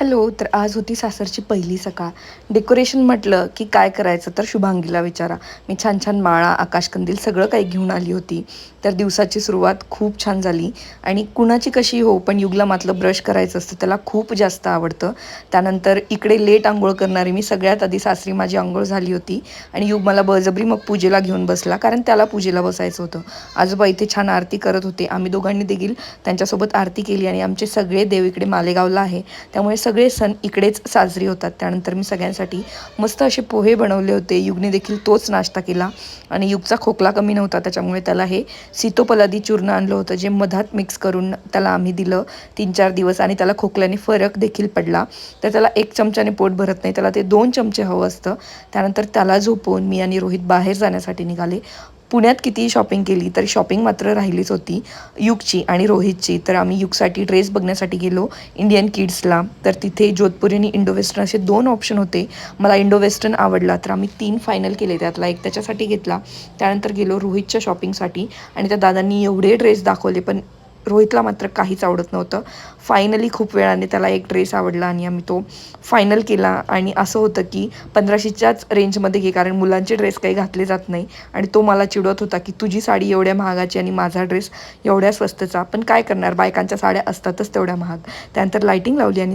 Hello. तर आज होती सासरची पहिली सकाळ. डेकोरेशन म्हटलं की काय करायचं तर शुभांगीला विचारा. मी छान छान माळा, आकाशकंदील सगळं काही घेऊन आली होती. तर दिवसाची सुरुवात खूप छान झाली आणि कुणाची कशी हो, पण युगला मातलं ब्रश करायचं असतं, त्याला खूप जास्त आवडतं. त्यानंतर इकडे लेट अंघोळ करणारी मी, सगळ्यात आधी सासरी माझी अंघोळ झाली होती आणि युग मला बळजबरी मग पूजेला घेऊन बसला, कारण त्याला पूजेला बसायचं होतं. आजोबा इथे छान आरती करत होते. आम्ही दोघांनी देखील त्यांच्यासोबत आरती केली आणि आमचे सगळे देव इकडे मालेगावला आहे, त्यामुळे सगळे सण इकडेच साजरे होतात. त्यानंतर मी सगळ्यांसाठी मस्त असे पोहे बनवले होते. युगने देखील तोच नाश्ता केला आणि युगचा खोकला कमी नव्हता, त्याच्यामुळे त्याला हे सीतोपलादी चूर्ण आणलं होतं, जे मधात मिक्स करून त्याला आम्ही दिलं 3-4 दिवस आणि त्याला खोकल्याने फरक देखील पडला. तर त्याला 1 चमच्याने पोट भरत नाही, त्याला ते 2 चमचे हवं असतं. त्यानंतर त्याला झोपवून मी आणि रोहित बाहेर जाण्यासाठी निघाले. पुण्यात कितीही शॉपिंग केली तरी शॉपिंग मात्र राहिलीच होती युगची आणि रोहितची. तर आम्ही युगसाठी ड्रेस बघण्यासाठी गेलो इंडियन किड्सला. तर तिथे जोधपुरी आणि इंडो वेस्टर्न असे 2 ऑप्शन होते. मला इंडो वेस्टर्न आवडला, तर आम्ही 3 फायनल केले. त्यातला एक त्याच्यासाठी घेतला. त्यानंतर गेलो रोहितच्या शॉपिंगसाठी आणि त्या दादांनी एवढे ड्रेस दाखवले, पण रोहितला मात्र काहीच आवडत नव्हतं. फायनली खूप वेळाने त्याला एक ड्रेस आवडला आणि आम्ही तो फायनल केला. आणि असं होतं की 1500च्याच रेंजमध्ये घे, कारण मुलांचे ड्रेस काही घातले जात नाही. आणि तो मला चिडवत होता की तुझी साडी एवढ्या महागाची आणि माझा ड्रेस एवढ्या स्वस्तचा. पण काय करणार, बायकांच्या साड्या असतातच तेवढ्या महाग. त्यानंतर लाईटिंग लावली आणि